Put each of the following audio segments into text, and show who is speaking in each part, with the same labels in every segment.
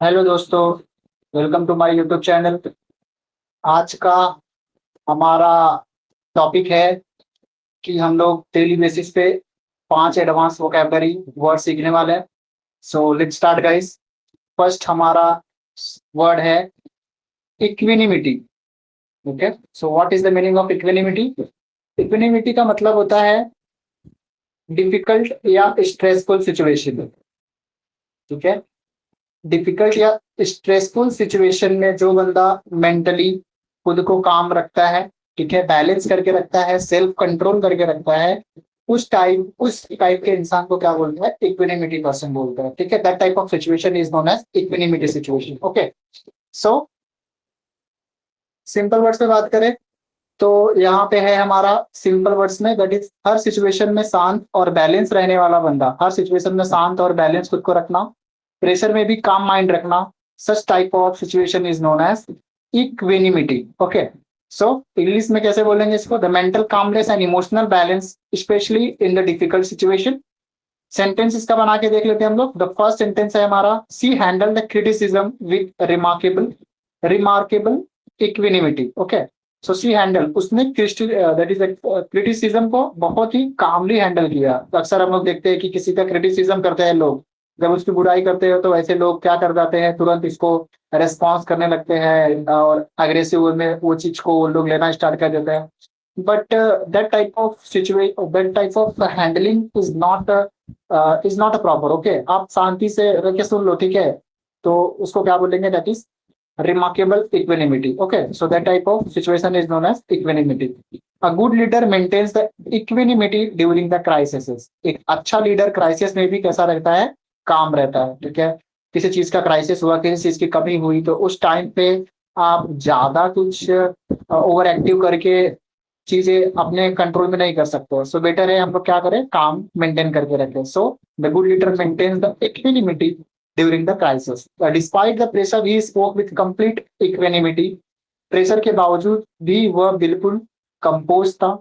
Speaker 1: Hello दोस्तों, welcome to my YouTube channel. आज का हमारा टॉपिक है कि हम लोग डेली बेसिस पे 5 एडवांस वोकेबलरी वर्ड सीखने वाले हैं। So let's start guys. First हमारा वर्ड है equanimity. Okay, so what is the meaning of equanimity? Equanimity का मतलब होता है डिफिकल्ट या स्ट्रेसफुल सिचुएशन। ठीक है, डिफिकल्ट या स्ट्रेसफुल सिचुएशन में जो बंदा मेंटली खुद को काम रखता है, ठीक है, बैलेंस करके रखता है, सेल्फ कंट्रोल करके रखता है, उस टाइप के इंसान को क्या बोलते हैं? इक्विनिमिटी पर्सन बोलते हैं। ठीक है, that type of situation is known as equanimity situation. Okay, so simple words में बात करें तो यहाँ पे है हमारा सिंपल वर्ड्स में, दैट इज हर सिचुएशन में शांत और बैलेंस रहने वाला बंदा, हर सिचुएशन में शांत और बैलेंस खुद को रखना, प्रेशर में भी काम माइंड रखना, such type of situation is known as equanimity. Okay, so English में कैसे बोलेंगे इसको? The mental calmness and emotional balance specially in the difficult situation. Sentence इसका बना के देख लेते हैं हम लोग। द फर्स्ट सेंटेंस है हमारा, she handle the criticism with remarkable remarkable equanimity. Okay, so she handle, उसने दैट इज क्रिटिसिज्म को बहुत ही कामली हैंडल किया। तो अक्सर हम लोग देखते हैं कि किसी का क्रिटिसिज्म करते हैं लोग, जब उसकी बुराई करते हो तो ऐसे लोग क्या कर जाते हैं, तुरंत इसको रेस्पॉन्स करने लगते हैं और अग्रेसिव में वो चीज को वो लोग लेना स्टार्ट कर देते हैं। But that type of handling is not a proper. Okay, आप शांति से रह के सुन लो, ठीक है, तो उसको क्या बोलेंगे? That is remarkable equanimity. Okay, so that type of situation is known as equanimity. A good leader maintains the equanimity during the crises. एक अच्छा लीडर क्राइसिस में भी कैसा रहता है? काम रहता है। ठीक है, किसी चीज का क्राइसिस हुआ, किसी चीज की कमी हुई, तो उस टाइम पे आप ज्यादा कुछ ओवर एक्टिव करके चीजें अपने कंट्रोल में नहीं कर सकते। सो बेटर है हम लोग क्या करें? काम मेंटेन करके रखें। So the good leader maintains the equanimity during the crisis. Despite the pressure he spoke with complete equanimity. Pressure के बावजूद भी वह बिल्कुल कंपोज था।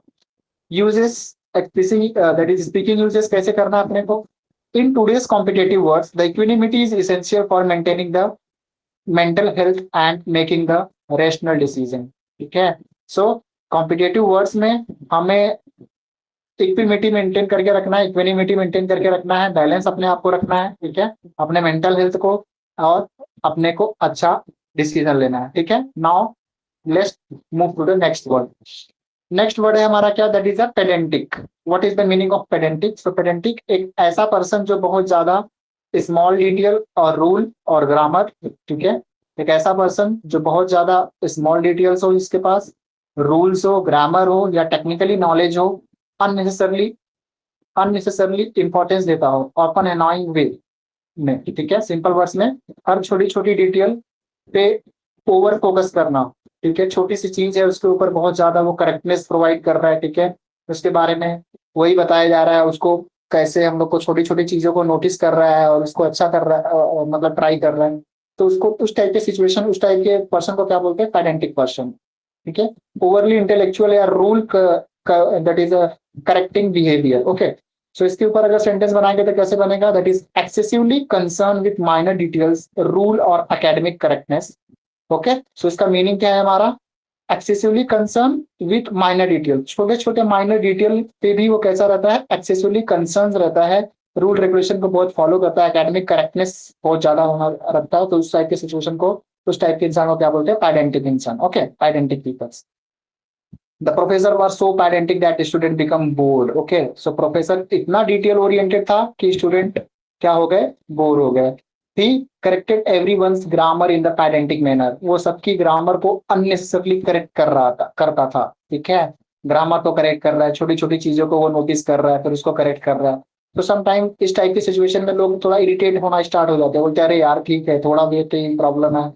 Speaker 1: Usages that is speaking usages कैसे करना है अपने को? In today's competitive words the equanimity is essential for maintaining the mental health and making the rational decision. ठीक है, सो कॉम्पिटेटिव वर्ड्स में हमें इक्विमिटी मेंटेन करके रखना है, इक्विनिमिटी मेंटेन करके रखना है, बैलेंस अपने आप को रखना है। ठीक है, अपने मेंटल हेल्थ को और अपने को अच्छा डिसीजन लेना है। ठीक है, now let's move to the next word. Next word है हमारा क्या? That is a pedantic. What is the meaning of pedantic? So pedantic एक ऐसा पर्सन जो बहुत ज्यादा स्मॉल डिटेल और रूल और ग्रामर, ठीक है, एक ऐसा पर्सन जो बहुत ज्यादा स्मॉल डिटेल्स हो, इसके पास रूल्स हो, ग्रामर हो या टेक्निकली नॉलेज हो, अननेसेसरली अननेसेसरली इंपॉर्टेंस देता हो, ऑफन अनोइंग वे में। ठीक है, सिंपल वर्ड्स में हर छोटी छोटी डिटेल पे ओवर फोकस करना। ठीक है, छोटी सी चीज है उसके ऊपर बहुत ज्यादा वो करेक्टनेस प्रोवाइड कर रहा है। ठीक है, उसके बारे में वही बताया जा रहा है, उसको कैसे हम लोग को छोटी छोटी चीजों को नोटिस कर रहा है और उसको अच्छा कर रहा है, मतलब ट्राई कर रहा है। तो उसको उस टाइप के सिचुएशन, उस टाइप के पर्सन को क्या बोलते हैं? Pedantic person. ठीक है, ओवरली इंटेलेक्चुअल या rule, that is a correcting behaviour. Okay, so इसके ऊपर अगर सेंटेंस बनाएंगे तो कैसे बनेगा? That is excessively concern with minor details, rule और एकेडमिक करेक्टनेस। ओके, सो इसका मीनिंग क्या है हमारा? Excessively concern with minor detail, छोटे छोटे माइनर डिटेल पे भी वो कैसा रहता है? एक्सेसिवली कंसर्न रहता है, रूल रेगुलेशन को बहुत फॉलो करता है, एकेडमिक करेक्टनेस बहुत ज्यादा होना रखता है। तो उस टाइप के सिचुएशन को, उस टाइप के इंसान को क्या बोलते हैं? पेडेंटिक इंसान। Okay, pedantic peoples. The professor was so pedantic that student become bored. Okay, so professor इतना डिटेल ओरिएंटेड था कि स्टूडेंट क्या हो गए? बोर हो गए। He corrected everyone's grammar in the pedantic manner, वो सबकी ग्रामर को अननेसेसरली करेक्ट कर रहा था, करता था। ठीक है, ग्रामर को करेक्ट कर रहा है, छोटी छोटी चीजों को वो नोटिस कर रहा है, फिर उसको करेक्ट कर रहा है। तो समटाइम इस टाइप की सिचुएशन में लोग थोड़ा इरिटेट होना स्टार्ट हो जाते हैं, बोलते हैं अरे यार ठीक है, थोड़ा भी तो प्रॉब्लम है।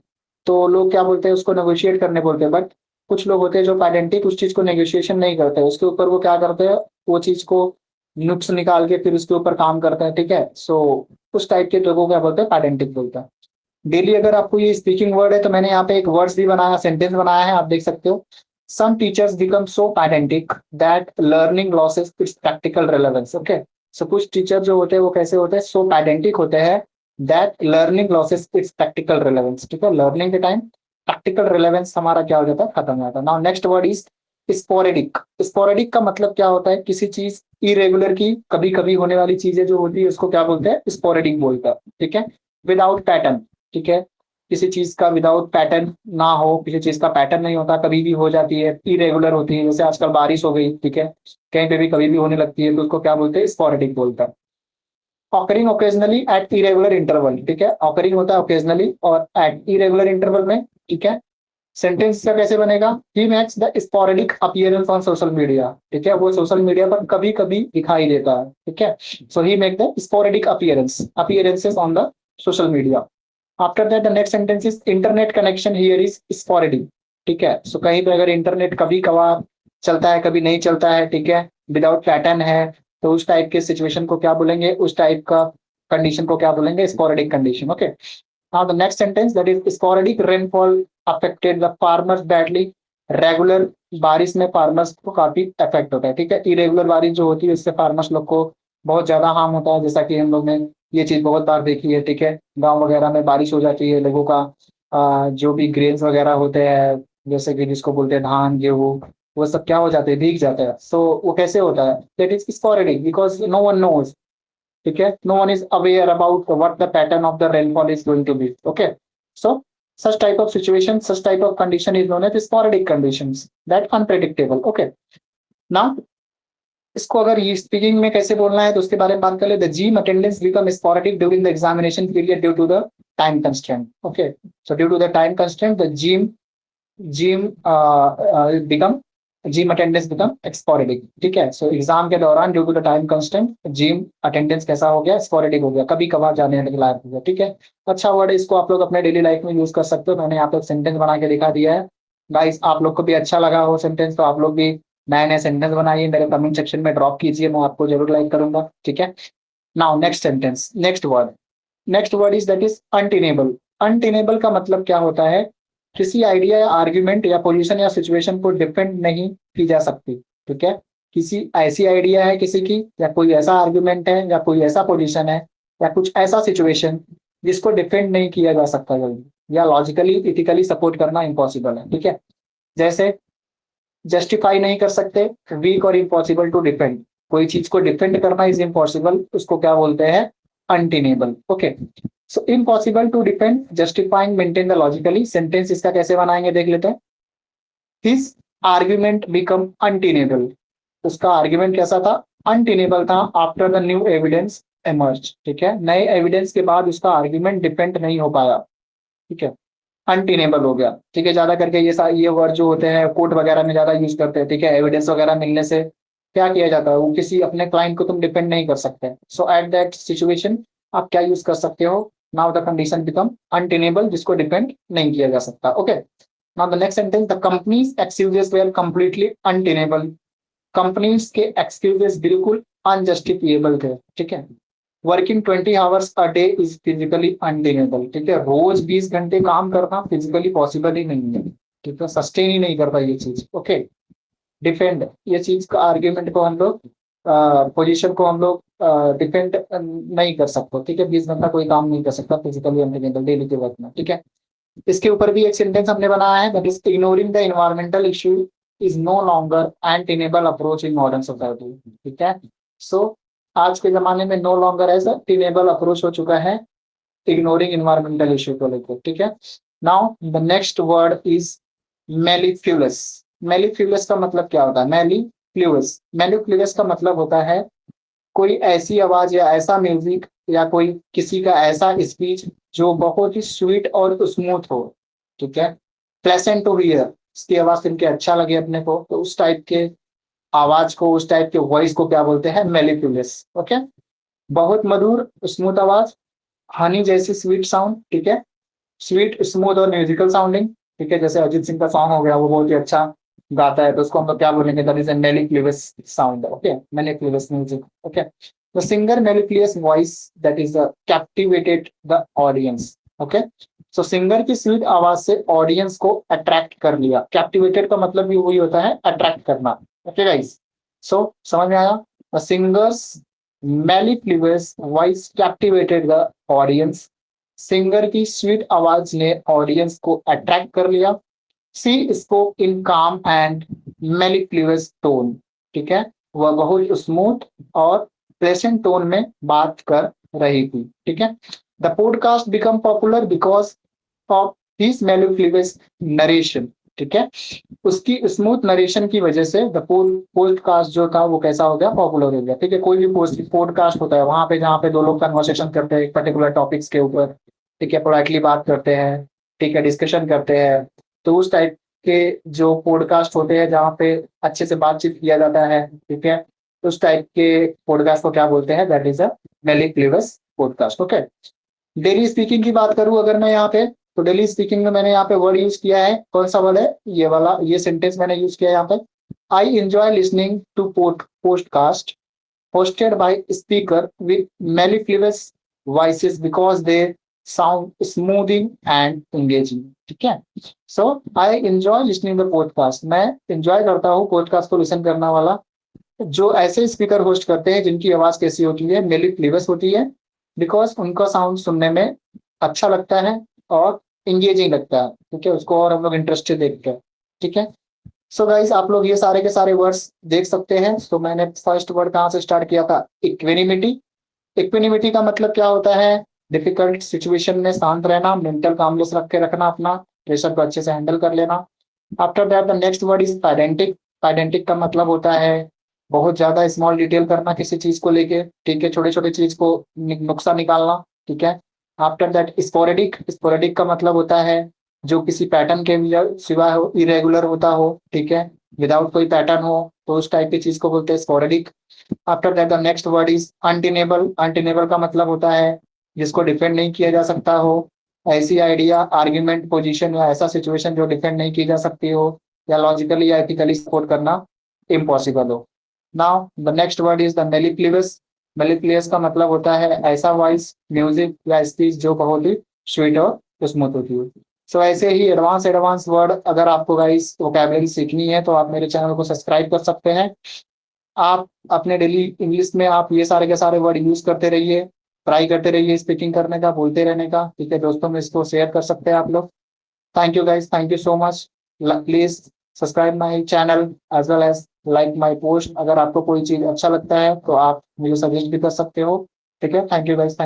Speaker 1: तो लोग क्या बोलते हैं? उसको नेगोशिएट करने बोलते हैं। बट कुछ लोग होते हैं जो पेडेंटिक उस चीज को नेगोशिएशन नहीं करते, उसके ऊपर वो क्या करते हैं? वो चीज को नुक्स निकाल के फिर उसके ऊपर काम करते हैं। ठीक है, सो उस टाइप के लोगों को क्या बोलते हैं? पेडेंटिक बोलते हैं। डेली अगर आपको ये स्पीकिंग वर्ड है तो मैंने यहाँ पे एक वर्ड्स भी बनाया, सेंटेंस बनाया है, आप देख सकते हो। Some teachers become so pedantic that learning losses its practical relevance. Okay, so कुछ टीचर जो होते हैं वो कैसे होते हैं? सो पेडेंटिक होते हैं that learning losses its practical relevance, ठीक है, लर्निंग के टाइम प्रैक्टिकल रिलेवेंस हमारा क्या हो जाता है, खत्म हो जाता है। Now next word is sporadic. Sporadic का मतलब क्या होता है, किसी चीज इरेगुलर की कभी कभी होने वाली चीजें जो होती है उसको क्या बोलते हैं, स्पोरेडिक बोलते हैं, ठीक है। विदाउट पैटर्न, ठीक है, किसी चीज का विदाउट पैटर्न ना हो, किसी चीज का पैटर्न नहीं होता, कभी भी हो जाती है, इरेगुलर होती है, जैसे आजकल बारिश हो गई, ठीक है, कहीं पे भी कभी भी होने लगती है, तो उसको क्या बोलते हैं, स्पोरेडिक बोलता है। Occurring occasionally at irregular interval, ठीक है, ऑकरिंग होता है ओकेजनली और एट इरेगुलर इंटरवल में, ठीक है। सेंटेंस का कैसे बनेगा, he makes the sporadic appearance on social media, ठीक है, वो सोशल मीडिया पर कभी कभी दिखाई देता है, ठीक है। So he make the sporadic appearances on the social media. After that the next sentence is internet connection here is sporadic, ठीक है। सो कहीं पे अगर इंटरनेट कभी कभार चलता है, कभी नहीं चलता है, ठीक है, विदाउट पैटर्न है, तो उस टाइप के सिचुएशन को क्या बोलेंगे, उस टाइप का कंडीशन को क्या बोलेंगे, sporadic condition, okay. Now the next sentence that is sporadic rainfall affected the farmers badly. Regular बारिश में फार्मर्स को काफी इफेक्ट होता है, ठीक है, इरेगुलर बारिश जो होती है उससे फार्मर्स लोग को बहुत ज्यादा हार्म होता है, जैसा कि हम लोग ने ये चीज बहुत बार देखी है, ठीक है। गांव वगैरह में बारिश हो जाती है, लोगों का जो भी ग्रेन्स वगैरह होते हैं, जैसे कि जिसको बोलते हैं धान गेहूँ, वो सब क्या हो जाते हैं, भीग जाते हैं। सो वो कैसे होता है, that is sporadic because no one knows, ठीक है, no one is aware about what the pattern of the rainfall is going to be, okay. So such type of situation, such type of condition is known as sporadic conditions that unpredictable, okay। now इसको अगर ये speaking में कैसे बोलना है तो उसके बारे में बात कर ले। The gym attendance become sporadic during the examination period due to the time constraint, okay. So due to the time constraint the gym become gym attendance become sporadic, ठीक है। सो एग्जाम के दौरान due to the time constant gym attendance कैसा हो गया, sporadic हो गया, कभी कभार जाने के लायक हो गया, ठीक है। अच्छा वर्ड है, इसको आप लोग अपने डेली लाइफ में यूज कर सकते हो, मैंने यहाँ पे सेंटेंस बना के दिखा दिया है। गाइस आप लोग को भी अच्छा लगा हो सेंटेंस तो आप लोग भी नए नए सेंटेंस बनाइए, मेरे कमेंट सेक्शन में ड्रॉप कीजिए, मैं आपको जरूर लाइक करूंगा, ठीक है। Now next sentence, next word is that is untenable. Untenable का मतलब क्या होता है, किसी आइडिया या आर्ग्यूमेंट या पोजीशन या सिचुएशन को डिफेंड नहीं की जा सकती, ठीक है। किसी ऐसी आइडिया है किसी की, या कोई ऐसा आर्ग्यूमेंट है, या कोई ऐसा पोजीशन है, या कुछ ऐसा सिचुएशन जिसको डिफेंड नहीं किया जा सकता जल्दी, या लॉजिकली इथिकली सपोर्ट करना इम्पॉसिबल है, ठीक है। जैसे जस्टिफाई नहीं कर सकते, वीक और इम्पॉसिबल टू डिफेंड, कोई चीज को डिफेंड करना इज इम्पॉसिबल, उसको क्या बोलते हैं, untenable, okay. So impossible to defend, justifying, maintain the logically. Sentence इसका कैसे बनाएंगे देख लेते हैं। हिज आर्ग्यूमेंट बिकम अनटेनेबल, उसका आर्ग्यूमेंट कैसा था, अनटेनेबल था, after the new evidence emerge, ठीक है, नए एविडेंस के बाद उसका आर्ग्यूमेंट डिफेंड नहीं हो पाया, ठीक है, अनटेनेबल हो गया, ठीक है। ज्यादा करके ये वर्ड जो होते हैं कोर्ट वगैरह में ज्यादा यूज करते हैं, ठीक है, एविडेंस वगैरह मिलने से क्या किया जाता है, वो किसी अपने क्लाइंट को तुम डिपेंड नहीं कर सकते, सो एट दैट सिचुएशन आप क्या यूज कर सकते हो, now the condition become untenable, जिसको डिपेंड नहीं किया जा सकता, ओके। Now the next sentence, the companies excuses were completely untenable. Companies के एक्सक्यूजेस बिल्कुल अनजस्टिफिएबल थे, ठीक है। Working 20 hours a day is physically untenable, ठीक है, रोज 20 घंटे काम करना फिजिकली पॉसिबल ही नहीं है, ठीक है, सस्टेन ही नहीं करता ये चीज, ओके। डिफेंड, ये चीज का आर्ग्यूमेंट को हम लोग पोजीशन को हम लोग डिफेंड नहीं कर सकते, ठीक है, 20 घंटा कोई काम नहीं कर सकता फिजिकली अनटेनेबल डेली के वर्क में, ठीक है। इसके ऊपर भी एक सेंटेंस हमने बनाया है, that is ignoring the environmental issue is no longer an tenable approach in modern society, ठीक है। सो आज के जमाने में no longer as tenable approach हो चुका है इग्नोरिंग इन्वायरमेंटल इशू को लेकर, ठीक है। Now the next word is mellifluous. Mellifluous का मतलब क्या होता है, मेलिफ्लुअस का मतलब होता है कोई ऐसी आवाज या ऐसा म्यूजिक या कोई किसी का ऐसा स्पीच जो बहुत ही स्वीट और स्मूथ हो, ठीक है, प्लेसेंट टू हियर, इसकी आवाज सुन के अच्छा लगे अपने को, तो उस टाइप के आवाज को, उस टाइप के वॉइस को क्या बोलते हैं, मेलिफ्लुअस, ओके। बहुत मधुर स्मूथ आवाज, हनी जैसी स्वीट साउंड, ठीक है, स्वीट स्मूथ और म्यूजिकल साउंडिंग, ठीक है, जैसे अरिजीत सिंह का सॉन्ग हो गया, वो बहुत ही अच्छा गाता है, तो उसको हम लोग क्या बोलेंगे, that is a mellifluous sound, okay, mellifluous music, okay. The singer mellifluous voice that is captivated the audience, okay. So singer की स्वीट आवाज से ऑडियंस को अट्रैक्ट कर लिया, कैप्टिवेटेड का मतलब भी वही होता है, अट्रैक्ट करना, ओके गाइस। सो समझ में आया, singer's mellifluous voice captivated the audience, singer की स्वीट आवाज ने ऑडियंस को अट्रैक्ट कर लिया। सी स्पोक इन काम एंड मेलिफ्लुअस टोन, ठीक है, वह बहुत स्मूथ और प्लेसेंट टोन में बात कर रही थी, ठीक है। The podcast become popular because of this mellifluous narration, ठीक है, उसकी स्मूथ नरेशन की वजह से द पॉडकास्ट जो था वो कैसा हो गया, पॉपुलर हो गया, ठीक है। कोई भी पॉडकास्ट होता है वहां पे जहाँ पे दो लोग कन्वर्सेशन करते हैं एक पर्टिकुलर टॉपिक्स के ऊपर, ठीक है, पोलाइटली बात करते हैं, ठीक है, डिस्कशन करते हैं, तो उस टाइप के जो पॉडकास्ट होते हैं जहाँ पे अच्छे से बातचीत किया जाता है, ठीक है, उस टाइप के पॉडकास्ट को क्या बोलते हैं, that is a mellifluous podcast, okay. Daily speaking की बात करूं अगर मैं यहाँ पे, तो डेली स्पीकिंग में मैंने यहाँ पे वर्ड यूज किया है, कौन सा वर्ड है, ये वाला, ये सेंटेंस मैंने यूज किया है यहाँ पे। I enjoy listening to podcast hosted by speaker with mellifluous voices because they sound smoothing and engaging, ठीक है। So I enjoy listening the podcast, मैं एंजॉय करता हूँ पॉडकास्ट को लिसन करना वाला जो ऐसे स्पीकर होस्ट करते हैं जिनकी आवाज कैसी होती है, मेलिफ्लुअस होती है, बिकॉज उनका साउंड सुनने में अच्छा लगता है और इंगेजिंग लगता है, ठीक है, उसको और हम लोग इंटरेस्टेड देखते हैं, ठीक है। सो गाइस आप लोग ये सारे के सारे वर्ड्स देख सकते हैं। तो मैंने फर्स्ट वर्ड कहाँ से स्टार्ट किया था, इक्विनिमिटी। इक्विनिमिटी का मतलब क्या होता है, डिफिकल्ट सिचुएशन में शांत रहना, मेंटल कामनेस रख के रखना, अपना प्रेशर को अच्छे से हैंडल कर लेना। After that the next word is identic. Identic का मतलब होता है बहुत ज्यादा स्मॉल डिटेल करना किसी चीज को लेके, ठीक है, छोटे छोटे चीज को नुक्सा निकालना, ठीक है। After that sporadic. स्पोरेडिक का मतलब होता है जो किसी पैटर्न के सिवा हो, इरेगुलर होता हो, ठीक है, विदाउट कोई पैटर्न हो, तो उस टाइप की चीज को बोलते हैं sporadic. After that the next word is untenable. Untenable का मतलब होता है जिसको डिफेंड नहीं किया जा सकता हो, ऐसी आइडिया, आर्ग्यूमेंट, पोजीशन या ऐसा सिचुएशन जो डिफेंड नहीं की जा सकती हो या लॉजिकली या एथिकली सपोर्ट करना इम्पॉसिबल हो। Now the next word is the mellifluous. Mellifluous का मतलब होता है ऐसा वॉइस, म्यूजिक या स्पीच जो बहुत ही स्वीट और स्मूथ होती है। सो ऐसे ही एडवांस एडवांस वर्ड अगर आपको गाइस वोकैबुलरी सीखनी है तो आप मेरे चैनल को सब्सक्राइब कर सकते हैं। आप अपने डेली इंग्लिश में आप ये सारे के सारे वर्ड यूज करते रहिए, ट्राई करते रहिए स्पीकिंग करने का, बोलते रहने का, ठीक है दोस्तों में इसको शेयर कर सकते हैं आप लोग। Thank you guys, thank you so much. Please subscribe my channel as well as like my post. अगर आपको कोई चीज अच्छा लगता है तो आप मुझे सजेस्ट भी कर सकते हो, ठीक है। Thank you guys.